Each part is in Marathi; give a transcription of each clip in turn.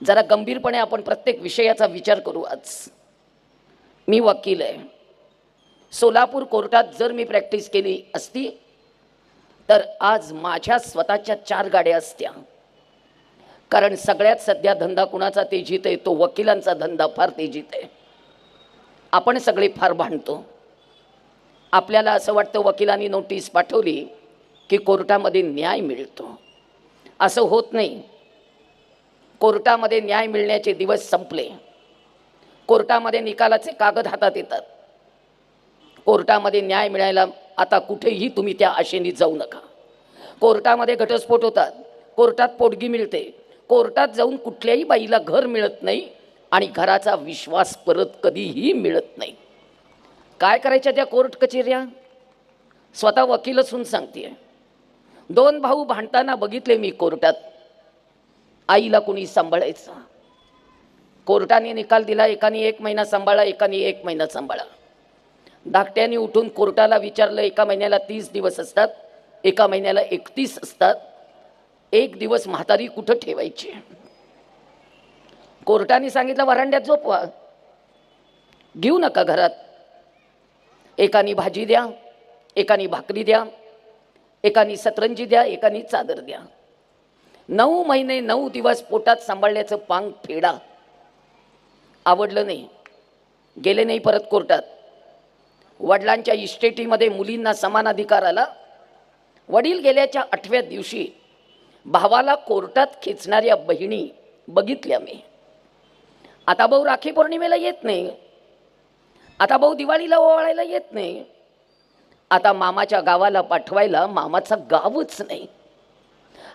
जरा गंभीरपणे आपण प्रत्येक विषयाचा विचार करू. आज मी वकील आहे. सोलापूर कोर्टात जर मी प्रॅक्टिस केली असती तर आज माझ्या स्वतःच्या 4 गाड्या असत्या. कारण सगळ्यात सध्या धंदा कुणाचा तेजीत आहे? तो वकिलांचा धंदा फार तेजीत आहे. आपण सगळे फार भांडतो. आपल्याला असं वाटतं वकिलांनी नोटीस पाठवली की कोर्टामध्ये न्याय मिळतो. असं होत नाही. कोर्टामध्ये न्याय मिळण्याचे दिवस संपले. कोर्टामध्ये निकालाचे कागद हातात येतात. कोर्टामध्ये न्याय मिळायला आता कुठेही तुम्ही त्या आशेने जाऊ नका. कोर्टामध्ये घटस्फोट होतात. कोर्टात पोटगी मिळते. कोर्टात जाऊन कुठल्याही बाईला घर मिळत नाही आणि घराचा विश्वास परत कधीही मिळत नाही. काय करायच्या त्या कोर्ट कचेऱ्या? स्वतः वकील असून सांगते. 2 भाऊ भांडताना बघितले मी कोर्टात. आईला कोणी सांभाळायचं? कोर्टाने निकाल दिला. एकाने 1 महिना सांभाळा, एकाने 1 महिना सांभाळा. धाकट्याने उठून कोर्टाला विचारलं, एका महिन्याला 30 दिवस असतात, एका महिन्याला 31 असतात. 1 दिवस म्हातारी कुठं ठेवायची? कोर्टाने सांगितलं वरांड्यात झोपवा, घेऊ नका घरात. एकानी भाजी द्या, एकानी भाकरी द्या, एकानी सतरंजी द्या, एकानी चादर द्या. 9 महिने 9 दिवस पोटात सांभाळण्याचं पांग फेडा. आवडलं नाही, गेले नाही परत कोर्टात. वडिलांच्या इस्टेटीमध्ये मुलींना समान अधिकार आला. वडील गेल्याच्या 8व्या दिवशी भावाला कोर्टात खेचणाऱ्या बहिणी बघितल्या मी. आता भाऊ राखी पौर्णिमेला येत नाही. आता भाऊ दिवाळीला ओवाळायला येत नाही. आता मामाच्या गावाला पाठवायला मामाचा गावच नाही.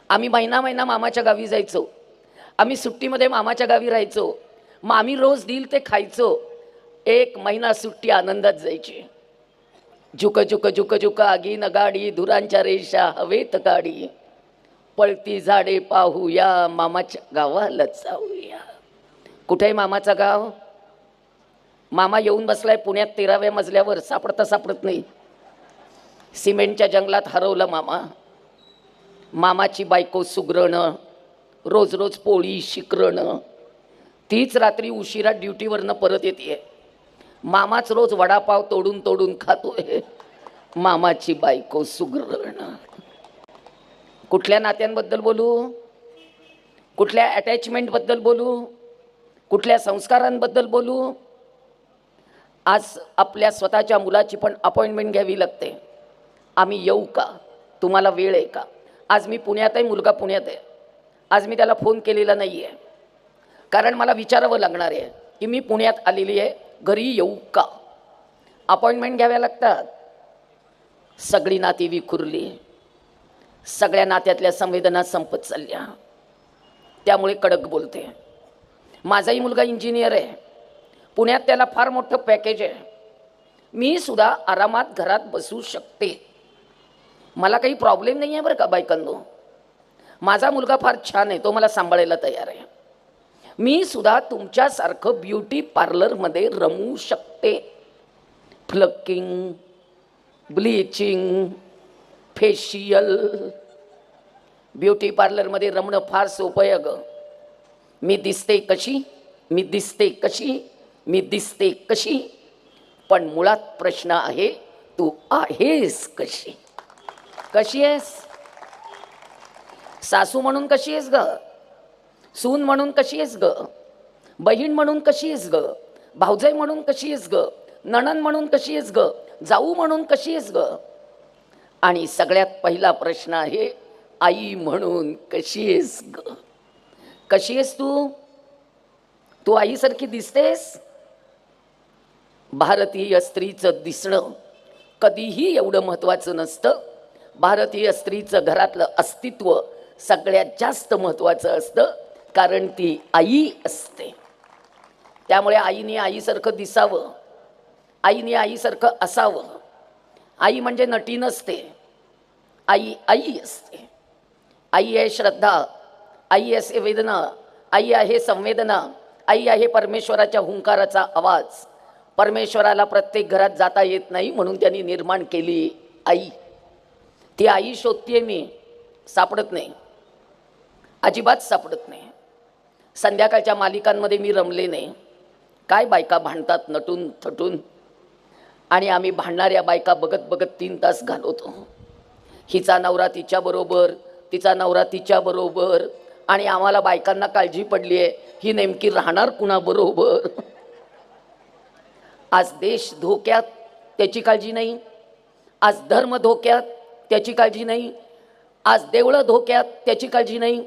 आम्ही महिना महिना मामाच्या गावी जायचो. आम्ही सुट्टीमध्ये मामाच्या गावी राहायचो. मामी रोज दिल ते खायचो. 1 महिना सुट्टी आनंदात जायची. झुक झुक झुक झुक आगीन गाडी, धुरांच्या रेषा हवेत गाडी, पळती झाडे पाहूया, मामाच्या गावाला जाऊया. कुठे आहे मामाचं गाव? मामा येऊन बसलाय पुण्यात 13व्या मजल्यावर. सापडत नाही. सिमेंटच्या जंगलात हरवलं मामा. मामाची बायको सुगरणं, रोज रोज पोळी शिकरणं. तीच रात्री उशिरा ड्युटीवरनं परत येते. मामाच रोज वडापाव तोडून तोडून खातोय. मामाची बायको सुगरणं. कुठल्या नात्यांबद्दल बोलू? कुठल्या अटॅचमेंटबद्दल बोलू? कुठल्या संस्कारांबद्दल बोलू? आज आपल्या स्वतःच्या मुलाची पण अपॉइंटमेंट घ्यावी लागते. आम्ही येऊ का? तुम्हाला वेळ आहे का? आज मी पुण्यात आहे, मुलगा पुण्यात आहे. आज मी त्याला फोन केलेला नाही आहे, कारण मला विचारावं लागणार आहे की मी पुण्यात आलेली आहे, घरी येऊ का? अपॉइंटमेंट घ्याव्या लागतात. सगळी नाती विखुरली. सगळ्या नात्यातल्या संवेदना संपत चालल्या. त्यामुळे कडक बोलते. माझाही मुलगा इंजिनियर आहे. पुण्यात त्याला फार मोठं पॅकेज आहे. मी सुद्धा आरामात घरात बसू शकते. मला काही प्रॉब्लेम नाही आहे बरं का बायकांनो. माझा मुलगा फार छान आहे, तो मला सांभाळायला तयार आहे. मी सुद्धा तुमच्यासारखं ब्युटी पार्लरमध्ये रमू शकते. फ्लकिंग, ब्लीचिंग, फेशियल. ब्युटी पार्लरमध्ये रमणं फार सोपं आहे गं. मी दिसते कशी, मी दिसते कशी, मी दिसते कशी, पण मुळात प्रश्न आहे तू आहेस कशी? कशी आहेस? सासू म्हणून कशी आहेस ग? सून म्हणून कशी आहेस ग? बहीण म्हणून कशी आहेस ग? भाऊजाई म्हणून कशी आहेस ग? नणंद म्हणून कशी आहेस ग? जाऊ म्हणून कशी आहेस ग? आणि सगळ्यात पहिला प्रश्न आहे आई म्हणून कशी आहेस ग? कशी आहेस तू? तू आईसारखी दिसतेस? भारतीय स्त्रीचं दिसणं कधीही एवढं महत्त्वाचं नसतं. भारतीय स्त्रीचं घरातलं अस्तित्व सगळ्यात जास्त महत्त्वाचं असतं, कारण ती आई असते. त्यामुळे आईने आईसारखं दिसावं, आईने आईसारखं असावं. आई म्हणजे नटी नसते. आई आई असते. आई आहे श्रद्धा, आई आहे वेदना, आई आहे संवेदना, आई आहे परमेश्वराच्या हुंकाराचा आवाज. परमेश्वराला प्रत्येक घरात जाता येत नाही, म्हणून त्यांनी निर्माण केली आई. ती आई शोधतीये मी, सापडत नाही, अजिबात सापडत नाही. संध्याकाळच्या मालिकांमध्ये मी रमले नाही. काय बायका भांडतात नटून थटून, आणि आम्ही भांडणाऱ्या बायका बघत बघत 3 तास घालवतो. हिचा नवरा तिच्याबरोबर, तिचा नवरा तिच्याबरोबर, आणि आम्हाला बायकांना काळजी पडली आहे ही नेमकी राहणार कुणाबरोबर. आज देश धोक्यात त्याची काळजी नाही, आज धर्म धोक्यात त्याची काळजी नाही, आज देवळं धोक्यात त्याची काळजी नाही,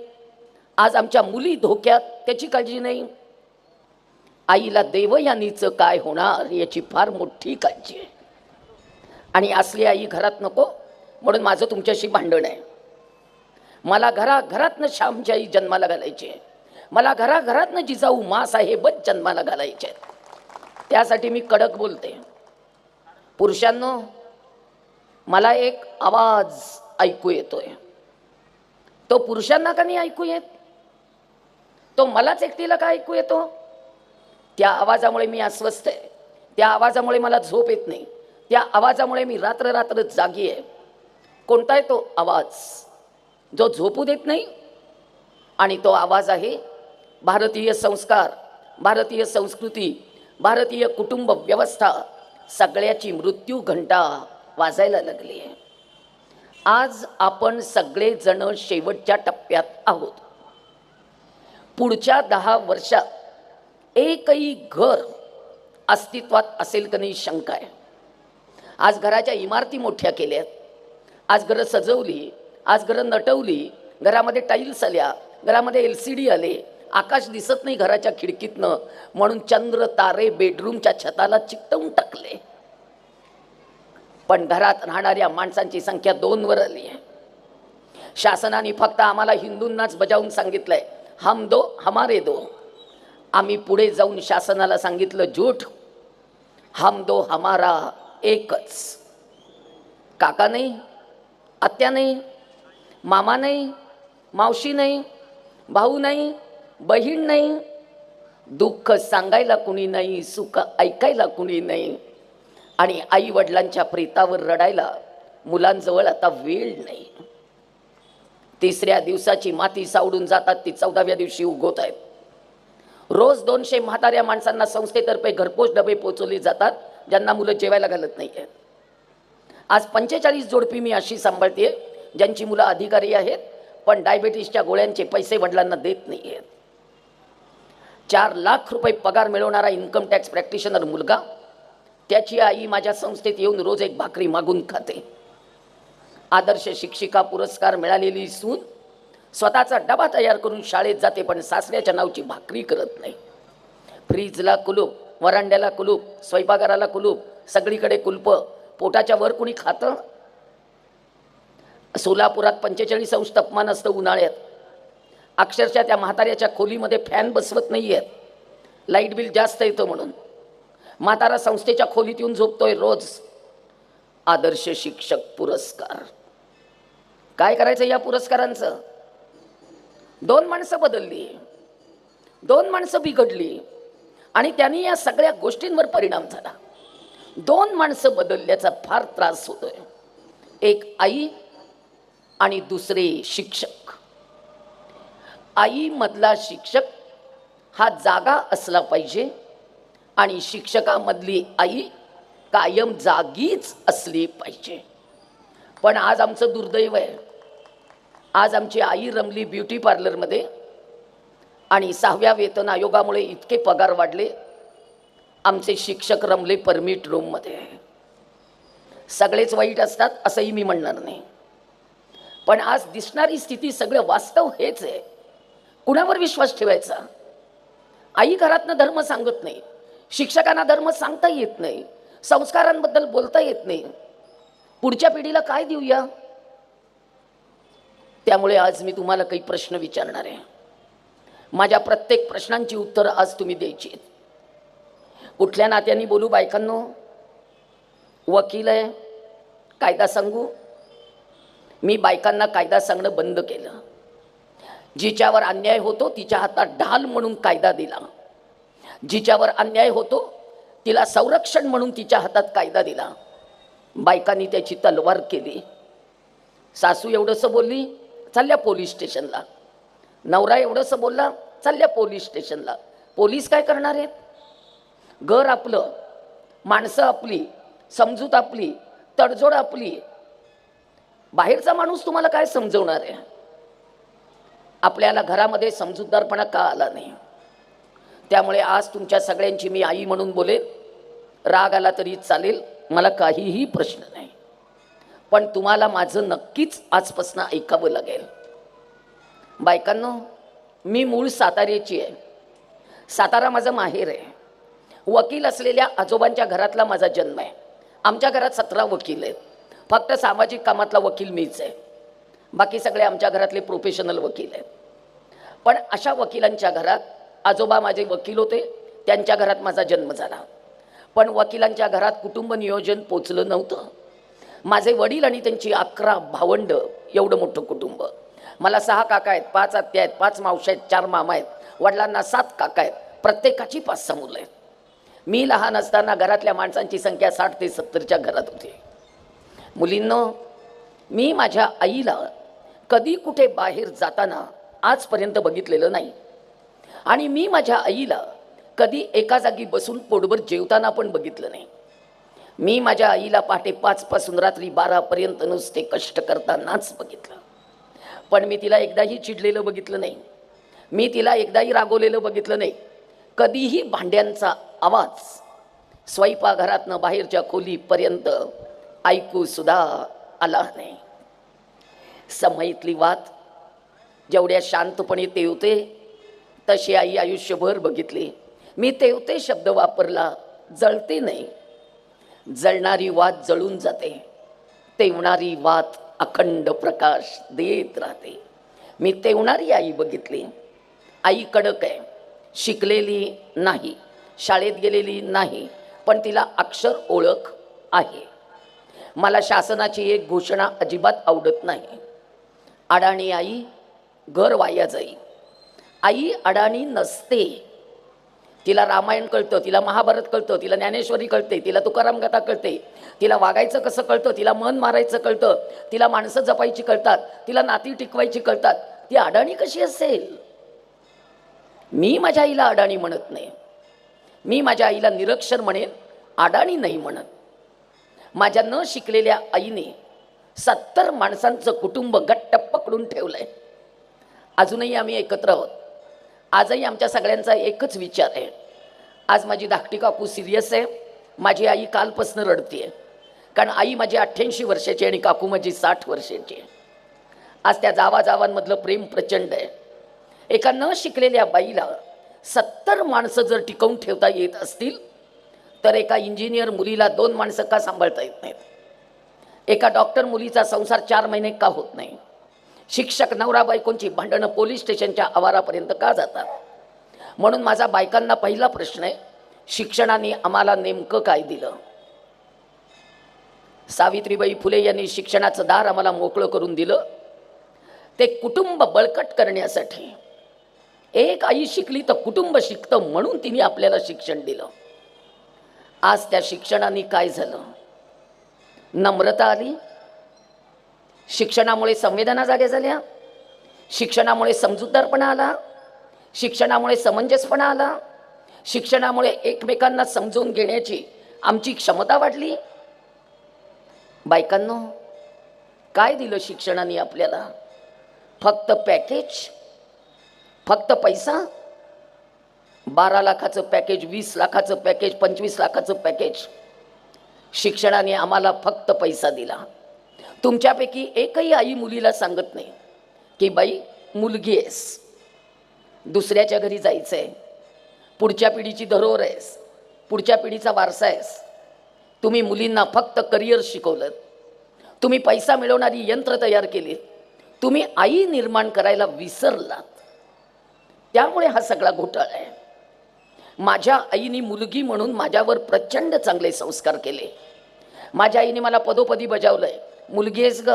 आज आमच्या मुली धोक्यात त्याची काळजी नाही. आईला देवयानीचं काय होणार याची फार मोठी काळजी आहे. आणि असली आई घरात नको, म्हणून माझं तुमच्याशी भांडण आहे. मला घराघरातनं श्यामची आई जन्माला घालायची आहे, मला घराघरातनं जिजाऊ माँसाहेबच जन्माला घालायचे आहेत. त्यासाठी मी कडक बोलते. पुरुषांनो, मला एक आवाज ऐकू येतोय. तो पुरुषांना का नाही ऐकू येत? तो मलाच एकटीला का ऐकू येतो? त्या आवाजामुळे मी अस्वस्थ आहे, त्या आवाजामुळे मला झोप येत नाही, त्या आवाजामुळे मी रात्र रात्र जागी आहे. कोणता आहे तो आवाज जो झोपू देत नाही? आणि तो आवाज आहे भारतीय संस्कार, भारतीय संस्कृती, भारतीय कुटुंब व्यवस्था सगळ्याची मृत्यू घंटा वाजायला लागली आहे. आज आपण सगळेजण शेवटच्या टप्प्यात आहोत. पुढच्या 10 वर्षात एकही घर अस्तित्वात असेल का नाही शंका आहे. आज घराच्या इमारती मोठ्या केल्यात, आज घरं सजवली, आज घरं नटवली, घरामध्ये टाईल्स आल्या, घरामध्ये LCD आले, आकाश दिसत नाही घराच्या खिडकीतनं म्हणून चंद्र तारे बेडरूमच्या छताला चिकटवून टाकले. पण घरात राहणाऱ्या माणसांची संख्या 2 वर आली आहे. शासनाने फक्त आम्हाला हिंदूंनाच बजावून सांगितलंय हम दो हमारे दो. आम्ही पुढे जाऊन शासनाला सांगितलं झूठ, हम दो हमारा एकच. काका नाही, आत्या नाही, मामा नाही, मावशी नाही, भाऊ नाही, बहीण नाही, दुःख सांगायला कुणी नाही, सुख ऐकायला कुणी नाही, आणि आई वडिलांच्या प्रेतावर रडायला मुलांजवळ आता वेळ नाही. 3ऱ्या दिवसाची माती सावडून जातात ती 14व्या दिवशी उगवत आहेत. रोज 200 म्हाताऱ्या माणसांना संस्थेतर्फे घरपोच डबे पोचवले जातात ज्यांना मुलं जेवायला घालत नाही आहेत. आज 45 जोडपी मी अशी सांभाळते ज्यांची मुलं अधिकारी आहेत पण डायबिटीसच्या गोळ्यांचे पैसे वडिलांना देत नाही आहेत. 4 लाख रुपये पगार मिळवणारा इन्कम टॅक्स प्रॅक्टिशनर मुलगा, त्याची आई माझ्या संस्थेत येऊन रोज एक भाकरी मागून खाते. आदर्श शिक्षिका पुरस्कार मिळालेली सून स्वतःचा डबा तयार करून शाळेत जाते पण सासऱ्याच्या नावची भाकरी करत नाही. फ्रीजला कुलूप, वरांड्याला कुलूप, स्वयंपाकघराला कुलूप, सगळीकडे कुलप. पोटाच्या वर कुणी खातं? सोलापुरात 45 अंश तापमान असतं उन्हाळ्यात. अक्षरशः त्या म्हाताऱ्याच्या खोलीमध्ये फॅन बसवत नाही आहेत, लाईट बिल जास्त येतं म्हणून. म्हातारा संस्थेच्या खोलीत येऊन झोपतोय रोज. आदर्श शिक्षक पुरस्कार. काय करायचं या पुरस्कारांचं? 2 माणसं बदलली, 2 माणसं बिघडली आणि त्यांनी या सगळ्या गोष्टींवर परिणाम झाला. 2 माणसं बदलल्याचा फार त्रास होतोय. एक आई आणि दुसरे शिक्षक. आई मधला शिक्षक हा जागा असला पाहिजे आणि शिक्षकामधली आई कायम जागीच असली पाहिजे. पण आज आमचं दुर्दैव आहे, आज आमची आई रमली ब्युटी पार्लरमध्ये आणि 6व्या वेतन आयोगामुळे इतके पगार वाढले, आमचे शिक्षक रमले परमिट रूममध्ये. सगळेच वाईट असतात असंही मी म्हणणार नाही, पण आज दिसणारी स्थिती सगळं वास्तव हेच आहे. कुणावर विश्वास ठेवायचा? आई घरातनं धर्म सांगत नाही, शिक्षकांना धर्म सांगता येत नाही, संस्कारांबद्दल बोलता येत नाही. पुढच्या पिढीला काय देऊया? त्यामुळे आज मी तुम्हाला काही प्रश्न विचारणार आहे. माझ्या प्रत्येक प्रश्नांची उत्तरं आज तुम्ही द्यायची आहेत. कुठल्या नात्यांनी बोलू बायकांनो? वकील आहे, कायदा सांगू? मी बायकांना कायदा सांगणं बंद केलं. जिच्यावर अन्याय होतो तिच्या हातात ढाल म्हणून कायदा दिला, जिच्यावर अन्याय होतो तिला संरक्षण म्हणून तिच्या हातात कायदा दिला. बायकांनी त्याची तलवार केली. सासू एवढंसं बोलली, चालल्या पोलीस स्टेशनला. नवरा एवढंसं बोलला, चालल्या पोलीस स्टेशनला. पोलीस काय करणार आहेत? घर आपलं, माणसं आपली, समजूत आपली, तडजोड आपली. बाहेरचा माणूस तुम्हाला काय समजवणार आहे? आपल्याला घरामध्ये समजूतदारपणा का आला नाही? त्यामुळे आज तुमच्या सगळ्यांची मी आई म्हणून बोलेल. राग आला तरी चालेल, मला काहीही प्रश्न नाही. पण तुम्हाला माझं नक्कीच आजपासून ऐकावं लागेल. बायकांनो, मी मूळ साताऱ्याची आहे. सातारा माझं माहेर आहे. वकील असलेल्या आजोबांच्या घरातला माझा जन्म आहे. आमच्या घरात 17 वकील आहेत. फक्त सामाजिक कामातला वकील मीच आहे. बाकी सगळे आमच्या घरातले प्रोफेशनल वकील आहेत. पण अशा वकिलांच्या घरात आजोबा माझे वकील होते. त्यांच्या घरात माझा जन्म झाला. पण वकिलांच्या घरात कुटुंब नियोजन पोचलं नव्हतं. माझे वडील आणि त्यांची 11 भावंड, एवढं मोठं कुटुंब. मला 6 काका आहेत, 5 आत्या आहेत, 5 मावश्या आहेत, 4 मामा आहेत. वडिलांना 7 काका आहेत. प्रत्येकाची 5-6 मुलं आहेत. मी लहान असताना घरातल्या माणसांची संख्या 60 ते 70च्या घरात होती. मुलींनो, मी माझ्या आईला कधी कुठे बाहेर जाताना आजपर्यंत बघितलेलं नाही. आणि मी माझ्या आईला कधी एका जागी बसून पोटभर जेवताना पण बघितलं नाही. मी माझ्या आईला पहाटे 5 पासून रात्री 12 पर्यंत नुसते कष्ट करतानाच बघितलं. पण मी तिला एकदाही चिडलेलं बघितलं नाही. मी तिला एकदाही रागवलेलं बघितलं नाही. कधीही भांड्यांचा आवाज स्वयंपाकघरातनं बाहेरच्या खोलीपर्यंत ऐकू सुद्धा आला नाही. समईतली वात जेवढ्या शांतपणे तेवते तशी आई आयुष्यभर बघितली. मी तेवते शब्द वापरला, जळते नाही. जळणारी वात जळून जाते, तेवणारी वात अखंड प्रकाश देत राहते. मी तेवणारी आई बघितली. आई कडक आहे, शिकलेली नाही, शाळेत गेलेली नाही, पण तिला अक्षर ओळख आहे. मला शासनाची एक घोषणा अजिबात आवडत नाही. अडाणी आई घर वाया जाई. आई अडाणी नसते. तिला रामायण कळतं, तिला महाभारत कळतं, तिला ज्ञानेश्वरी कळते, तिला तुकाराम गाथा कळते, तिला वागायचं कसं कळतं, तिला मन मारायचं कळतं, तिला माणसं जपायची कळतात, तिला नाती टिकवायची कळतात. ती अडाणी कशी असेल? मी माझ्या आईला अडाणी म्हणत नाही. मी माझ्या आईला निरक्षर म्हणेन, अडाणी नाही म्हणत. माझ्या न शिकलेल्या आईने 70 माणसांचं कुटुंब घट्ट पकडून ठेवलंय. अजूनही आम्ही एकत्र आहोत. आजही आमच्या सगळ्यांचा एकच विचार आहे. आज माझी धाकटी काकू सिरियस आहे. माझी आई कालपासून रडते. कारण आई माझी 88 वर्षाची आणि काकू माझी 60 वर्षाची आहे. आज त्या जावाजावांमधलं प्रेम प्रचंड आहे. एका न शिकलेल्या बाईला 70 माणसं जर टिकवून ठेवता येत असतील तर एका इंजिनियर मुलीला 2 माणसं का सांभाळता येत नाहीत? एका डॉक्टर मुलीचा संसार 4 महिने का होत नाही? शिक्षक नवरा बायकोंची भांडणं पोलीस स्टेशनच्या आवारापर्यंत का जातात? म्हणून माझा बायकांना पहिला प्रश्न आहे, शिक्षणाने आम्हाला नेमकं काय दिलं? सावित्रीबाई फुले यांनी शिक्षणाचं दार आम्हाला मोकळं करून दिलं. ते कुटुंब बळकट करण्यासाठी. एक आई शिकली तर कुटुंब शिकतं म्हणून तिने आपल्याला शिक्षण दिलं. आज त्या शिक्षणाने काय झालं? नम्रता आली. शिक्षणामुळे संवेदना जाग्या झाल्या. शिक्षणामुळे समजूतदारपणा आला. शिक्षणामुळे समंजसपणा आला. शिक्षणामुळे एकमेकांना समजून घेण्याची आमची क्षमता वाढली. बायकांनो, काय दिलं शिक्षणाने आपल्याला? फक्त पॅकेज, फक्त पैसा. 12 लाखाचं पॅकेज, 20 लाखाचं पॅकेज, 25 लाखाचं पॅकेज. शिक्षणाने आम्हाला फक्त पैसा दिला. तुमच्यापैकी एकही आई मुलीला सांगत नाही की बाई मुलगी आहेस, दुसऱ्याच्या घरी जायचं आहे, पुढच्या पिढीची धरोहर आहेस, पुढच्या पिढीचा वारसा आहेस. तुम्ही मुलींना फक्त करिअर शिकवलं. तुम्ही पैसा मिळवणारी यंत्र तयार केली. तुम्ही आई निर्माण करायला विसरलात. त्यामुळे हा सगळा घोटाळा आहे. माझ्या आईने मुलगी म्हणून माझ्यावर प्रचंड चांगले संस्कार केले. माझ्या आईने मला पदोपदी बजावलंय, मुलगी आहेस ग,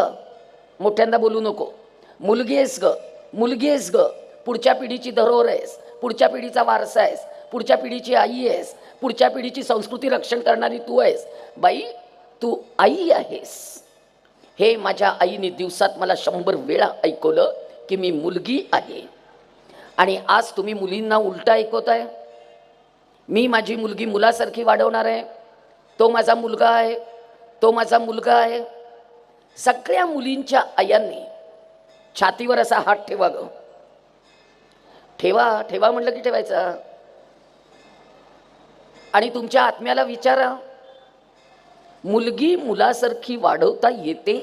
मोठ्यांदा बोलू नको, मुलगी आहेस ग, मुलगी आहेस ग, पुढच्या पिढीची धरोहर आहेस, पुढच्या पिढीचा वारसा आहेस, पुढच्या पिढीची आई आहेस, पुढच्या पिढीची संस्कृती रक्षण करणारी तू आहेस. बाई, तू आई आहेस. हे माझ्या आईने दिवसात मला 100 वेळा ऐकवलं की मी मुलगी आहे. आणि आज तुम्ही मुलींना उलटा ऐकवताय. मी माझी मुलगी मुलासारखी वाढवणार आहे, तो माझा मुलगा आहे, तो माझा मुलगा आहे. सगळ्या मुलींच्या आयांनी छातीवर असा हात ठेवा ग. ठेवा ठेवा म्हटलं की ठेवायचा. आणि तुमच्या आत्म्याला विचारा, मुलगी मुलासारखी वाढवता येते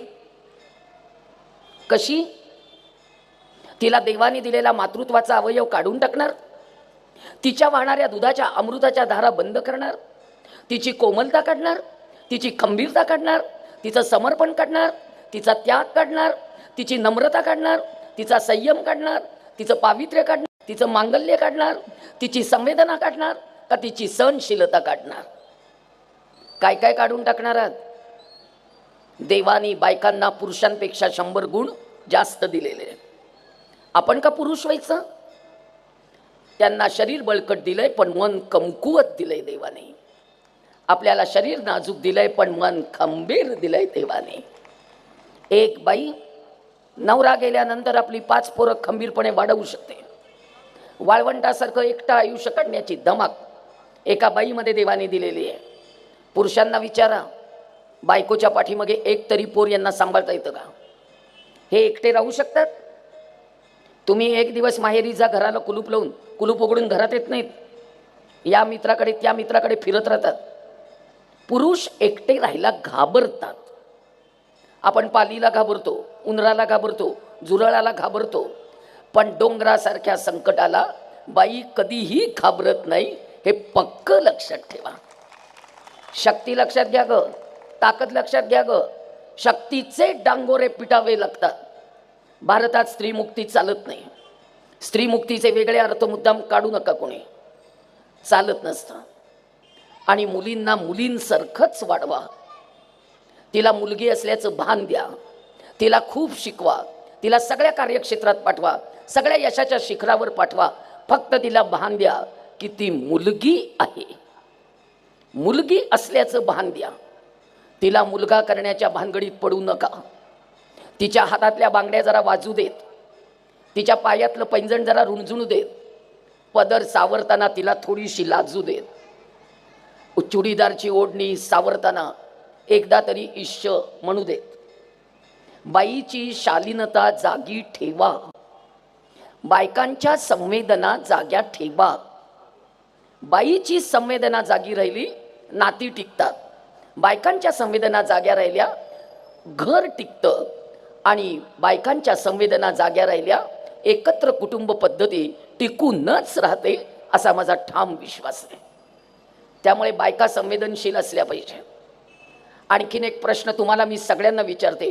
कशी? तिला देवाने दिलेला मातृत्वाचा अवयव काढून टाकणार, तिच्या वाहणाऱ्या दुधाच्या अमृताच्या धारा बंद करणार, तिची कोमलता काढणार, तिची खंबीरता काढणार, तिचं समर्पण काढणार, तिचा त्याग काढणार, तिची नम्रता काढणार, तिचा संयम काढणार, तिचं पावित्र्य काढणार, तिचं मांगल्य काढणार, तिची संवेदना काढणार का तिची सहनशीलता काढणार? काय काय काढून टाकणार आहात? देवानी बायकांना पुरुषांपेक्षा 100 गुण जास्त दिलेले. आपण का पुरुष व्हायचं? त्यांना शरीर बळकट दिलंय पण मन कमकुवत दिलंय देवाने. आपल्याला शरीर नाजूक दिलंय पण मन खंबीर दिलंय देवाने. एक बाई नवरा गेल्यानंतर आपली 5 पोरं खंबीरपणे वाढवू शकते. वाळवंटासारखं एकटं आयुष्य काढण्याची धमक एका बाईमध्ये देवाने दिलेली आहे. पुरुषांना विचारा, बायकोच्या पाठीमागे एक तरी पोर यांना सांभाळता येतं का? हे एकटे राहू शकतात? तुम्ही एक दिवस माहेरी जा, घराला कुलूप लावून, कुलूप उघडून घरात येत नाहीत. या मित्राकडे त्या मित्राकडे फिरत राहतात. पुरुष एकटे राहायला घाबरतात. आपण पालीला घाबरतो, उंदराला घाबरतो, झुरळाला घाबरतो, पण डोंगरासारख्या संकटाला बाई कधीही घाबरत नाही. हे पक्क लक्षात ठेवा. शक्ती लक्षात घ्या ग, ताकद लक्षात घ्या ग. शक्तीचे डांगोरे पिटावे लागतात. भारतात स्त्रीमुक्ती चालत नाही. स्त्रीमुक्तीचे वेगळे अर्थ मुद्दाम काढू नका कोणी, चालत नसतं. आणि मुलींना मुलींसारखंच वाढवा. तिला मुलगी असल्याचं भान द्या. तिला खूप शिकवा. तिला सगळ्या कार्यक्षेत्रात पाठवा, सगळ्या यशाच्या शिखरावर पाठवा. फक्त तिला भान द्या की ती मुलगी आहे. मुलगी असल्याचं भान द्या. तिला मुलगा करण्याच्या भानगडीत पडू नका. तिच्या हातातल्या बांगड्या जरा वाजू देत, तिच्या पायातलं पैंजण जरा रुंजून देत, पदर सावरताना तिला थोडीशी लाजू देत. चुडीदारची ओढणी सावरताना एकदा तरी इश्श म्हणू देत. बाईची शालीनता जागी ठेवा. बायकांच्या संवेदना जाग्या ठेवा. बाईची संवेदना जागी राहिली, नाती टिकतात. बायकांच्या संवेदना जाग्या राहिल्या, घर टिकतं. आणि बायकांच्या संवेदना जाग्या राहिल्या, एकत्र कुटुंब पद्धती टिकूनच राहते, असा माझा ठाम विश्वास आहे. त्यामुळे बायका संवेदनशील असल्या पाहिजे. आणखीन एक प्रश्न तुम्हाला मी सगळ्यांना विचारते,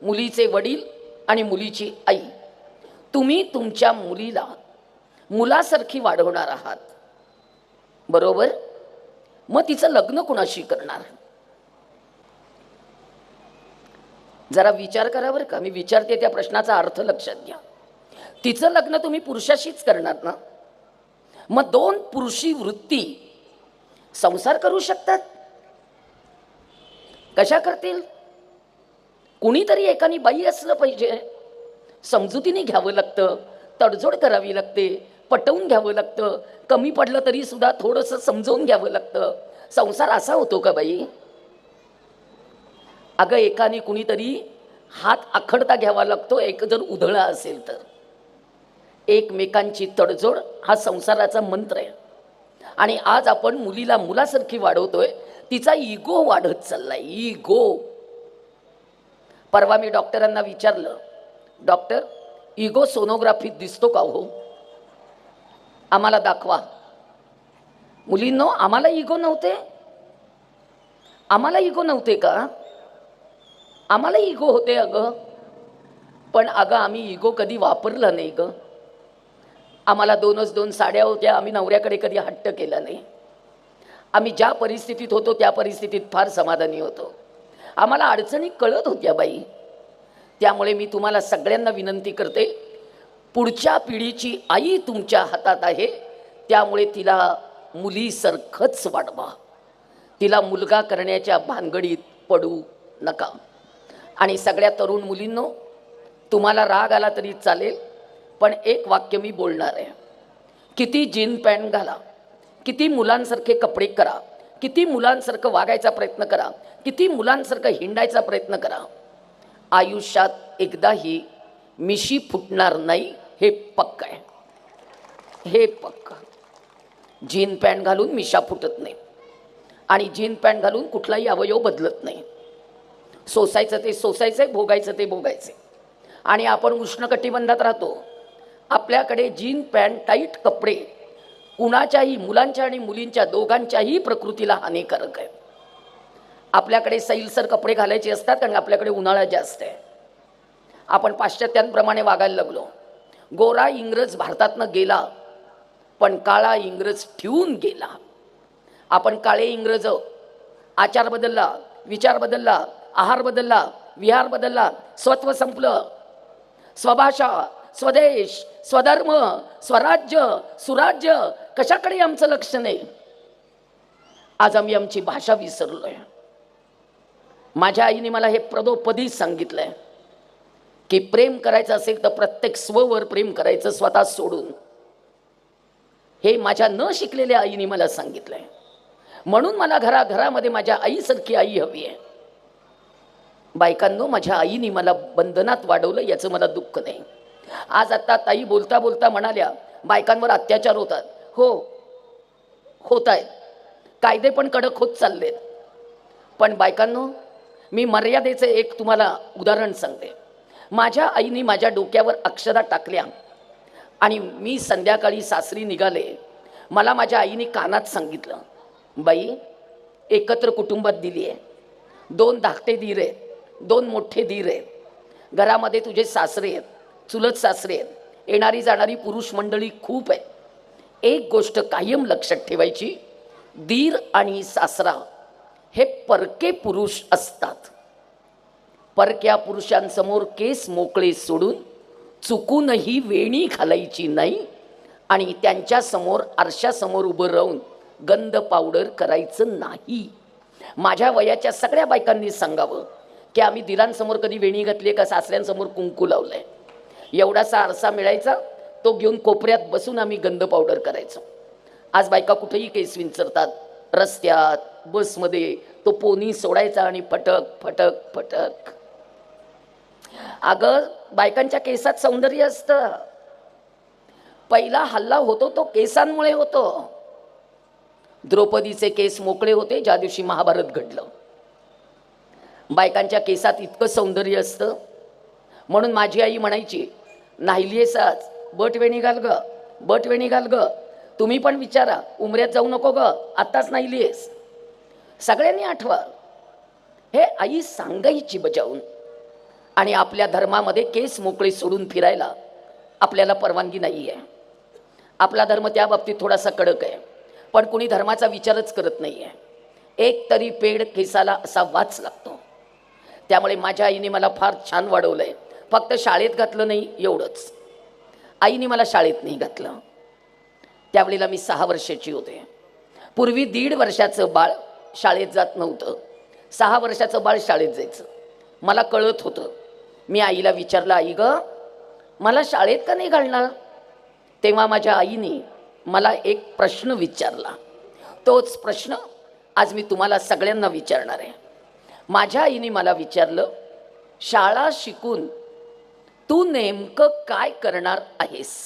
मुलीचे वडील आणि मुलीची आई, तुम्ही तुमच्या मुलीला मुलासारखी वाढवणार आहात, बरोबर? मग तिचं लग्न कुणाशी करणार? जरा विचार करा बरं का. मी विचारते त्या प्रश्नाचा अर्थ लक्षात घ्या. तिचं लग्न तुम्ही पुरुषाशीच करणार ना? मग 2 पुरुषी वृत्ती संसार करू शकतात? कशा करतील? कुणीतरी एकाने बाई असलं पाहिजे. समजुतीने घ्यावं लागतं, तडजोड करावी लागते, पटवून घ्यावं लागतं, कमी पडलं तरी सुद्धा थोडंसं समजावून घ्यावं लागतं. संसार असा होतो का बाई? अगं एकाने कुणीतरी हात आखडता घ्यावा लागतो, एक जर उधळा असेल तर. एकमेकांची तडजोड हा संसाराचा मंत्र आहे. आणि आज आपण मुलीला मुलासारखी वाढवतोय, तिचा इगो वाढत चाललाय. इगो. परवा मी डॉक्टरांना विचारलं, डॉक्टर इगो सोनोग्राफीत दिसतो का हो? आम्हाला दाखवा. मुलींनो, आम्हाला इगो नव्हते? आम्हाला इगो नव्हते का? आम्हाला इगो होते अगं. पण अगं आम्ही इगो कधी वापरला नाही ग. आम्हाला 2च साड्या होत्या. आम्ही नवऱ्याकडे कधी हट्ट केला नाही. आम्ही ज्या परिस्थितीत होतो त्या परिस्थितीत फार समाधानी होतो. आम्हाला अडचणी कळत होत्या बाई. त्यामुळे मी तुम्हाला सगळ्यांना विनंती करते, पुढच्या पिढीची आई तुमच्या हातात आहे. त्यामुळे तिला मुलीसारखंच वाढवा. तिला मुलगा करण्याच्या भानगडीत पडू नका. आणि सगळ्या तरुण मुलींनो, तुम्हाला राग आला तरी चालेल, पण एक वाक्य मी बोलणार आहे. किती जीन पॅन्ट घाला, किती मुलांसारखे कपडे करा, किती मुलांसारखं वागायचा प्रयत्न करा, किती मुलांसारखं हिंडायचा प्रयत्न करा, आयुष्यात एकदाही मिशी फुटणार नाही, हे पक्क आहे. हे पक्क. जीन पॅन्ट घालून मिशा फुटत नाही आणि जीन पॅन्ट घालून कुठलाही अवयव बदलत नाही. सोसायचं ते सोसायचं आहे, भोगायचं ते भोगायचे. आणि आपण उष्णकटिबंधात राहतो. आपल्याकडे जीन पॅन्ट टाईट कपडे कुणाच्याही, मुलांच्या आणि मुलींच्या दोघांच्याही प्रकृतीला हानिकारक आहे. आपल्याकडे सैलसर कपडे घालायचे असतात कारण आपल्याकडे उन्हाळा जास्त आहे. आपण पाश्चात्यांप्रमाणे वागायला लागलो. गोरा इंग्रज भारतातनं गेला, पण काळा इंग्रज ठेवून गेला. आपण काळे इंग्रज, आचार बदलला, विचार बदलला, आहार बदलला, विहार बदलला, स्वत्व संपलं. स्वभाषा, स्वदेश, स्वधर्म, स्वराज्य, सुराज्य कशाकडे आमचं लक्ष नाही. आज आम्ही आमची भाषा विसरलोय. माझ्या आईने मला हे पदोपदी सांगितलंय की प्रेम करायचं असेल तर प्रत्येक स्ववर प्रेम करायचं, स्वतः सोडून. हे माझ्या न शिकलेल्या आईने मला सांगितलंय. म्हणून मला घराघरामध्ये माझ्या आईसारखी आई हवी आहे. बायकांनो, माझ्या आईने मला बंधनात वाढवलं याचं मला दुःख नाही. आज आता ताई बोलता बोलता म्हणाल्या बायकांवर अत्याचार होतात. हो, होत आहेत. कायदे पण कडक होत चाललेत. पण बायकांनो, मी मर्यादेचं एक तुम्हाला उदाहरण सांगते. माझ्या आईने माझ्या डोक्यावर अक्षरा टाकल्या आणि मी संध्याकाळी सासरी निघाले. मला माझ्या आईने कानात सांगितलं, बाई, एकत्र कुटुंबात दिली आहे, 2 धाकटे धीर आहेत, 2 मोठे धीर आहेत, घरामध्ये तुझे सासरे आहेत, चुलत सासरे आहेत, येणारी जाणारी पुरुष मंडळी खूप आहे. एक गोष्ट कायम लक्षात ठेवायची, धीर आणि सासरा हे परके पुरुष असतात. परक्या पुरुषांसमोर केस मोकळे सोडून चुकूनही वेणी घालायची नाही आणि त्यांच्यासमोर आरशासमोर उभं राहून गंध पावडर करायचं नाही. माझ्या वयाच्या सगळ्या बायकांनी सांगावं की आम्ही दिरांसमोर कधी वेणी घातली का सासऱ्यांसमोर कुंकू लावलंय. एवढासा आरसा मिळायचा, तो घेऊन कोपऱ्यात बसून आम्ही गंध पावडर करायचो. आज बायका कुठेही केस विंचरतात, रस्त्यात, बसमध्ये तो पोनी सोडायचा आणि फटक फटक फटक. अगं, बायकांच्या केसात सौंदर्य असतं. पहिला हल्ला होतो तो केसांमुळे होतो. द्रौपदीचे केस मोकळे होते ज्या दिवशी महाभारत घडलं. बायकांच्या केसात इतकं सौंदर्य असतं. म्हणून माझी आई म्हणायची, नाहिलीयेसाच बटवेणी घाल ग, बटवेणी घाल ग. तुम्ही पण विचारा, उमऱ्यात जाऊ नको ग, आत्ताच नाहिलीयेस. सगळ्यांनी आठवा, हे आई सांगायची बजावून. आणि आपल्या धर्मामध्ये केस मोकळे सोडून फिरायला आपल्याला परवानगी नाही आहे. आपला धर्म त्या बाबतीत थोडासा कडक आहे, पण कुणी धर्माचा विचारच करत नाही आहे. एक तरी पेड केसाला असा वाच लागतो. त्यामुळे माझ्या आईने मला फार छान वाढवलं आहे. फक्त शाळेत घातलं नाही एवढंच. आईने मला शाळेत नाही घातलं. त्यावेळेला मी 6 वर्षाची होते. पूर्वी 1.5 वर्षाचं बाळ शाळेत जात नव्हतं, 6 वर्षाचं बाळ शाळेत जायचं. मला कळत होतं. मी आईला विचारलं, आई ग, मला शाळेत का नाही घालणार? तेव्हा माझ्या आईने मला एक प्रश्न विचारला. तोच प्रश्न आज मी तुम्हाला सगळ्यांना विचारणार आहे. माझ्या आईने मला विचारलं, शाळा शिकून तू नेमकं काय करणार आहेस?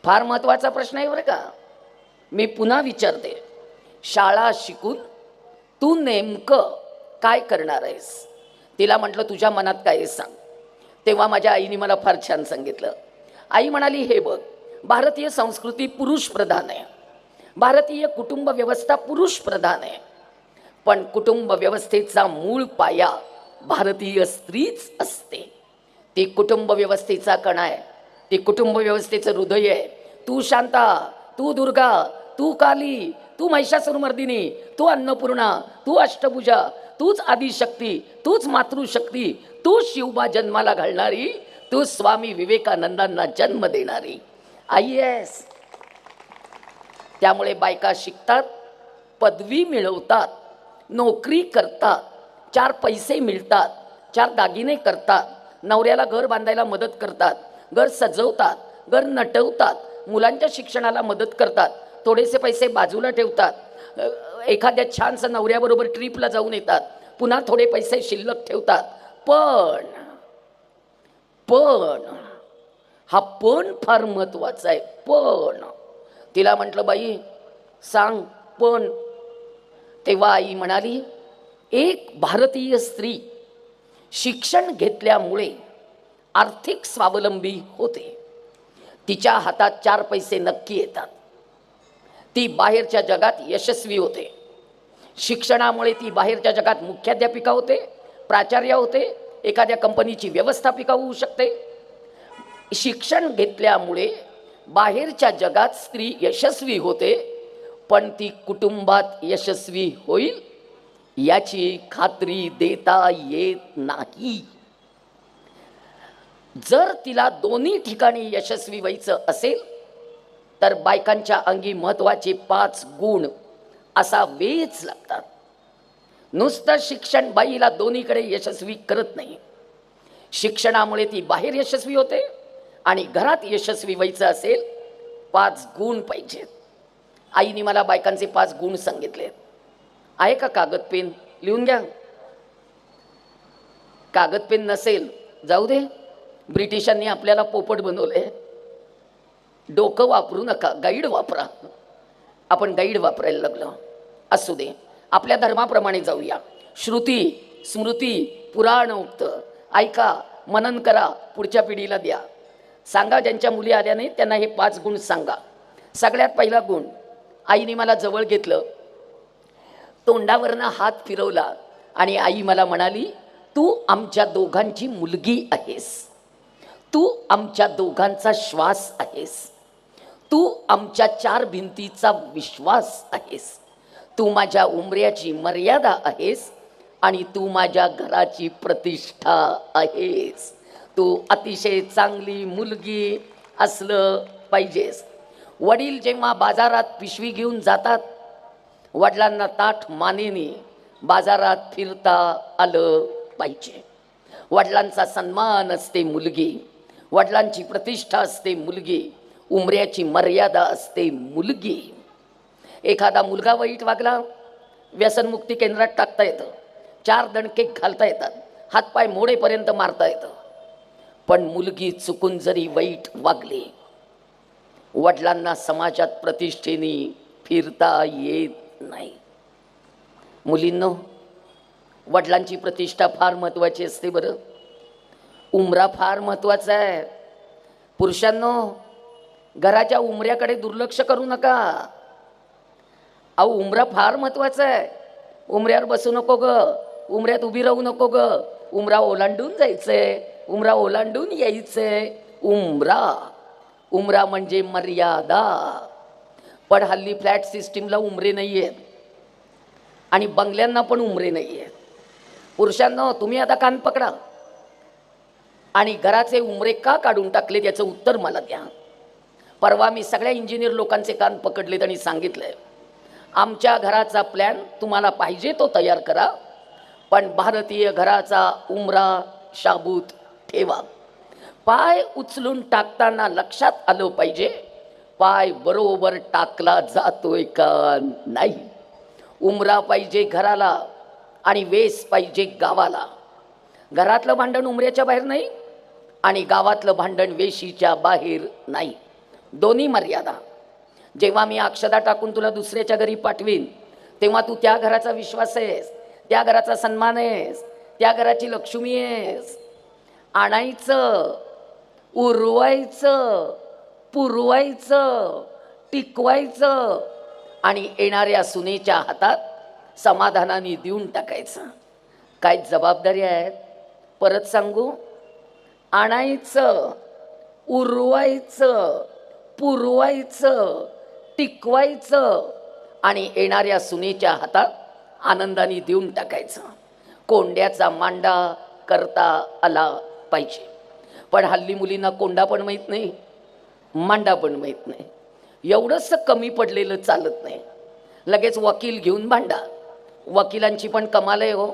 फार महत्त्वाचा प्रश्न आहे बरं का. मी पुन्हा विचारते, शाळा शिकून तू नेमकं काय करणार आहेस? तिला म्हटलं, तुझ्या मनात काय आहे सांग. तेव्हा माझ्या आईने मला फार छान सांगितलं. आई म्हणाली, हे बघ, भारतीय संस्कृती पुरुष प्रधान आहे, भारतीय कुटुंब व्यवस्था पुरुष प्रधान आहे, पण कुटुंब व्यवस्थेचा मूळ पाया भारतीय स्त्रीच असते. ती कुटुंब व्यवस्थेचा कणा आहे, ती कुटुंब व्यवस्थेचं हृदय आहे. तू शांता, तू दुर्गा, तू काली, तू महिषासुरमर्दिनी, तू अन्नपूर्णा, तू अष्टभुजा, तूच आदिशक्ती, तूच मातृशक्ती, तू शिवबा जन्माला घालणारी, तू स्वामी विवेकानंदांना जन्म देणारी आई आहेस. त्यामुळे बायका शिकतात, पदवी मिळवतात, नोकरी करतात, 4 पैसे मिळतात, 4 दागिने करतात, नवऱ्याला घर बांधायला मदत करतात, घर सजवतात, घर नटवतात, मुलांच्या शिक्षणाला मदत करतात, थोडेसे पैसे बाजूला ठेवतात, एखाद्या छानसं नवऱ्याबरोबर ट्रिपला जाऊन येतात, पुन्हा थोडे पैसे शिल्लक ठेवतात. पण पण हा पण फार महत्वाचा आहे. पण तिला म्हटलं, बाई सांग पण. तेव्हा आई म्हणाली, एक भारतीय स्त्री शिक्षण घेतल्यामुळे आर्थिक स्वावलंबी होते, तिच्या हातात 4 पैसे नक्की येतात, ती बाहेरच्या जगात यशस्वी होते. शिक्षणामुळे ती बाहेरच्या जगात मुख्याध्यापिका होते, प्राचार्य होते, एखाद्या कंपनीची व्यवस्थापिका होऊ शकते. शिक्षण घेतल्यामुळे बाहेरच्या जगात स्त्री यशस्वी होते, पण ती कुटुंबात यशस्वी होईल याची खात्री देता येत नाही. जर तिला दोन्ही ठिकाणी यशस्वी व्हायचं असेल तर बायकांच्या अंगी महत्वाचे 5 गुण असावेच लागतात. नुसतं शिक्षण बाईला दोन्हीकडे यशस्वी करत नाही. शिक्षणामुळे ती बाहेर यशस्वी होते आणि घरात यशस्वी व्हायचं असेल 5 गुण पाहिजेत. आईने मला बायकांचे 5 गुण सांगितले. आहे का कागद पेन? लिहून घ्या. कागद पेन नसेल जाऊ दे, ब्रिटिशांनी आपल्याला पोपट बनवले. डोकं वापरू नका, गाईड वापरा. आपण गाईड वापरायला लागलो. असू दे, आपल्या धर्माप्रमाणे जाऊया. श्रुती स्मृती पुराण उक्त ऐका, मनन करा, पुढच्या पिढीला द्या. सांगा, ज्यांच्या मुली आल्या नाही त्यांना हे 5 गुण सांगा. सगळ्यात पहिला गुण, आईने मला जवळ घेतलं, तोंडावरनं हात फिरवला आणि आई मला म्हणाली, तू आमच्या दोघांची मुलगी आहेस, तू आमच्या दोघांचा श्वास आहेस, तू आमच्या 4 भिंतीचा विश्वास आहेस, तू माझ्या उमऱ्याची मर्यादा आहेस आणि तू माझ्या घराची प्रतिष्ठा आहेस. तू अतिशय चांगली मुलगी असलं पाहिजेस. वडील जेव्हा बाजारात पिशवी घेऊन जातात, वडिलांना ताठ मानेने बाजारात फिरता आलं पाहिजे. वडिलांचा सन्मान असते मुलगी, वडिलांची प्रतिष्ठा असते मुलगी, उमऱ्याची मर्यादा असते मुलगी. एखादा मुलगा वाईट वागला, व्यसनमुक्ती केंद्रात टाकता येतं, 4 दणके घालता येतात, हातपाय मोडेपर्यंत मारता येतं. पण मुलगी चुकून जरी वाईट वागली, वडिलांना समाजात प्रतिष्ठेने फिरता येत नाही. मुलींनो, वडिलांची प्रतिष्ठा फार महत्त्वाची असते बरं. उमरा फार महत्त्वाचा आहे. पुरुषांनो, घराच्या उमऱ्याकडे दुर्लक्ष करू नका. अहो, उमरा फार महत्त्वाचा आहे. उमऱ्यावर बसू नको ग, उमऱ्यात उभी राहू नको ग, उमरा ओलांडून जायचंय, उमरा ओलांडून यायचंय. उमरा म्हणजे मर्यादा. पण हल्ली फ्लॅट सिस्टीमला उमरे नाही आहेत आणि बंगल्यांना पण उमरे नाही आहेत. पुरुषांनो, तुम्ही आता कान पकडा आणि घराचे उमरे का काढून टाकले त्याचं उत्तर मला द्या. परवा मी सगळ्या इंजिनियर लोकांचे कान पकडलेत आणि सांगितलंय, आमच्या घराचा प्लॅन तुम्हाला पाहिजे तो तयार करा, पण भारतीय घराचा उमरा शाबूत ठेवा. पाय उचलून टाकताना लक्षात आलं पाहिजे, पाय बरोबर टाकला जातोय का नाही. उमरा पाहिजे घराला आणि वेस पाहिजे गावाला. घरातलं भांडण उमऱ्याच्या बाहेर नाही आणि गावातलं भांडण वेशीच्या बाहेर नाही. दोन्ही मर्यादा. जेव्हा मी अक्षदा टाकून तुला दुसऱ्याच्या घरी पाठवीन, तेव्हा तू त्या घराचा विश्वास आहेस, त्या घराचा सन्मान आहेस, त्या घराची लक्ष्मी आहेस. आणायचं, उरवायचं, पुरवायचं, टिकवायचं आणि येणाऱ्या सुनेच्या हातात समाधानाने देऊन टाकायचं. काय जबाबदारी आहेत? परत सांगू, आणायचं, उरवायचं, पुरवायचं, टिकवायचं आणि येणाऱ्या सुनेच्या हातात आनंदाने देऊन टाकायचं. कोंड्याचा मांडा करता आला पाहिजे. पण हल्ली मुलींना कोंडा पण माहीत नाही, मांडा पण माहीत नाही. एवढंसं कमी पडलेलं चालत नाही. लगेच वकील घेऊन भांडा. वकिलांची पण कमाल आहे हो.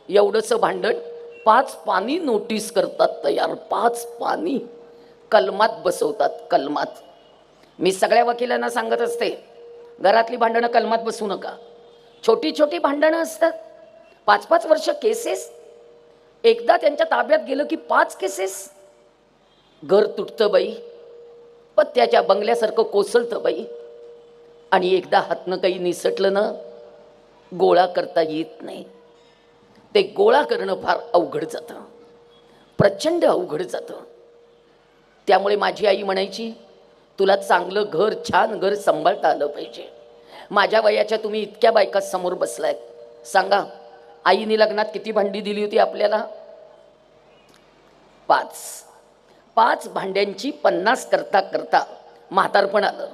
एवढंसं भांडण 5 पानी नोटीस करतात तयार. 5 पानी. कलमात बसवतात, कलमात. मी सगळ्या वकिलांना सांगत असते, घरातली भांडणं कलमात बसवू नका. छोटी छोटी भांडणं असतात, 5-5 वर्ष केसेस. एकदा त्यांच्या ताब्यात गेलं की 5 केसेस. घर तुटतं बाई, पत्त्याच्या बंगल्यासारखं कोसळतं बाई. आणि एकदा हातनं काही निसटलं ना, गोळा करता येत नाही. ते गोळा करणं फार अवघड जातं, प्रचंड अवघड जातं. त्यामुळे माझी आई म्हणायची, तुला चांगलं घर, छान घर सांभाळता आलं पाहिजे. माझ्या वयाच्या तुम्ही इतक्या बायका समोर बसलायत, सांगा आईने लग्नात किती भांडी दिली होती आपल्याला? 5 भांड्यांची 50 करता करता म्हातारपण आलं.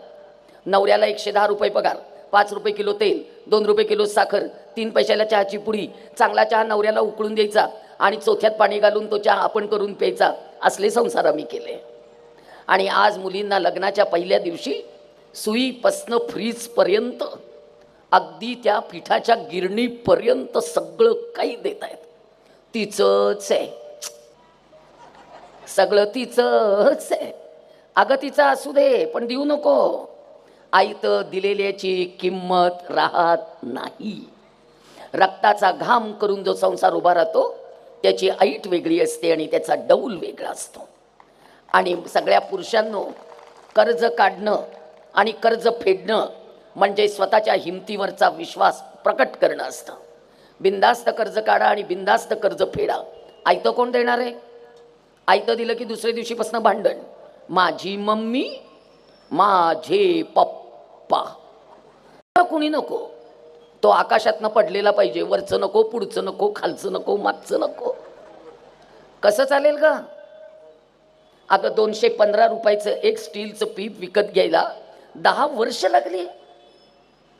नवऱ्याला 110 रुपये पगार, 5 रुपये किलो तेल, 2 रुपये किलो साखर, 3 पैशाला चहाची पुडी. चांगला चहा नवऱ्याला उकळून द्यायचा आणि चोथ्यात पाणी घालून तो चहा आपण करून प्यायचा. असले संसार आम्ही केले. आणि आज मुलींना लग्नाच्या पहिल्या दिवशी सुईपासनं फ्रीजपर्यंत, अगदी त्या पिठाच्या गिरणीपर्यंत सगळं काही देत आहेत. तिचंच आहे, सगळं तिचंच आहे. अगं तिचं असू दे, पण देऊ नको. आईत दिलेल्याची किंमत राहत नाही. रक्ताचा घाम करून जो संसार उभा राहतो त्याची ऐट वेगळी असते आणि त्याचा डौल वेगळा असतो. आणि सगळ्या पुरुषांनो, कर्ज काढणं आणि कर्ज फेडणं म्हणजे स्वतःच्या हिमतीवरचा विश्वास प्रकट करणं असतं. बिंदास्त कर्ज काढा आणि बिंदास्त कर्ज फेडा. आयतं कोण देणार आहे? आयतं दिलं की दुसऱ्या दिवशीपासून भांडण. माझी मम्मी, माझे पप्पा. कुणी नको. तो आकाशातनं पडलेला पाहिजे, वरचं नको, पुढचं नको, खालचं नको, मागचं नको. कसं चालेल का? अगं 215 रुपयाचं एक स्टीलचं पीप विकत घ्यायला 10 वर्ष लागली.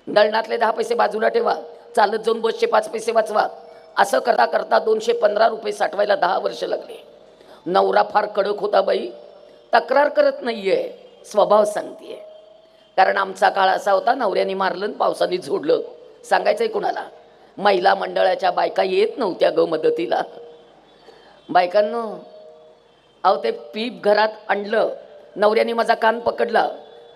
दळणातले 10 पैसे बाजूला ठेवा, चालत जाऊन बसचे 5 पैसे वाचवा. असं करता करता 215 रुपये साठवायला 10 वर्ष लागले. नवरा फार कडक होता बाई, तक्रार करत नाहीये, स्वभाव सांगतेय. कारण आमचा काळ असा होता, नवऱ्याने मारलं आणि पावसाने झोडलं. सांगायचंय कुणाला? महिला मंडळाच्या बायका येत नव्हत्या ग मदतीला. बायकांनो, अहो ते पीप घरात आणलं, नवऱ्याने माझा कान पकडला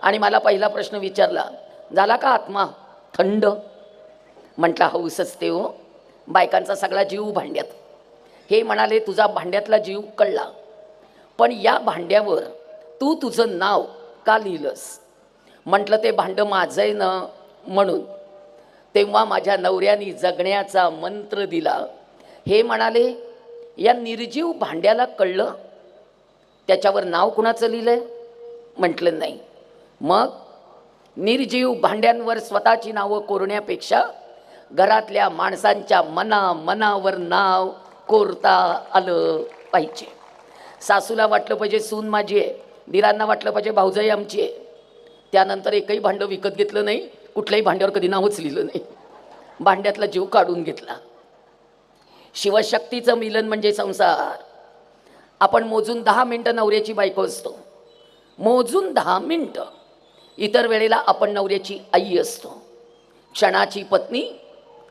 आणि मला पहिला प्रश्न विचारला, झाला का आत्मा थंड? म्हटलं हौस असते हो, बायकांचा सगळा जीव भांड्यात. हे म्हणाले, तुझा भांड्यातला जीव कळला, पण या भांड्यावर तू तुझं नाव का लिहिलंस? म्हटलं ते भांडं माझं आहे ना म्हणून. तेव्हा माझ्या नवऱ्याने जगण्याचा मंत्र दिला. हे म्हणाले, या निर्जीव भांड्याला कळलं त्याच्यावर नाव कुणाचं लिहिलंय? म्हटलं नाही. मग निर्जीव भांड्यांवर स्वतःची नावं कोरण्यापेक्षा घरातल्या माणसांच्या मनावर नाव कोरता आलं पाहिजे. सासूला वाटलं पाहिजे सून माझी आहे, दिरांना वाटलं पाहिजे भाऊजाई आमची आहे. त्यानंतर एकही भांडं विकत घेतलं नाही, कुठल्याही भांड्यावर कधी नावच लिहिलं नाही. भांड्यातला जीव काढून घेतला. शिवशक्तीचं मिलन म्हणजे संसार. आपण मोजून 10 मिनटं नवऱ्याची बायको असतो, मोजून 10 मिनटं. इतर वेळेला आपण नवऱ्याची आई असतो, क्षणाची पत्नी,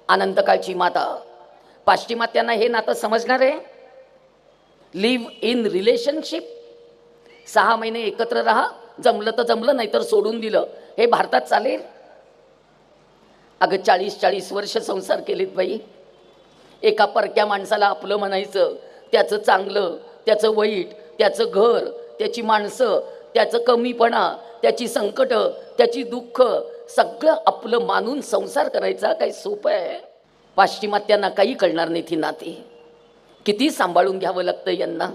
अनंतकाळची माता. पाश्चिमात्यांना हे नातं समजणार आहे? लिव्ह इन रिलेशनशिप, 6 महिने एकत्र राहा, जमलं तर जमलं, नाही तर सोडून दिलं. हे भारतात चालेल? अगं 40-40 वर्ष संसार केलेत बाई. एका परक्या माणसाला आपलं म्हणायचं, त्याचं चांगलं, त्याचं वाईट, त्याचं घर, त्याची माणसं, त्याचं कमीपणा, त्याची संकट, त्याची दुःख, सगळं आपलं मानून संसार करायचा काही सोपं आहे? पाश्चिमात्यांना काही कळणार नाही ती नाती. किती सांभाळून घ्यावं लागतं यांना.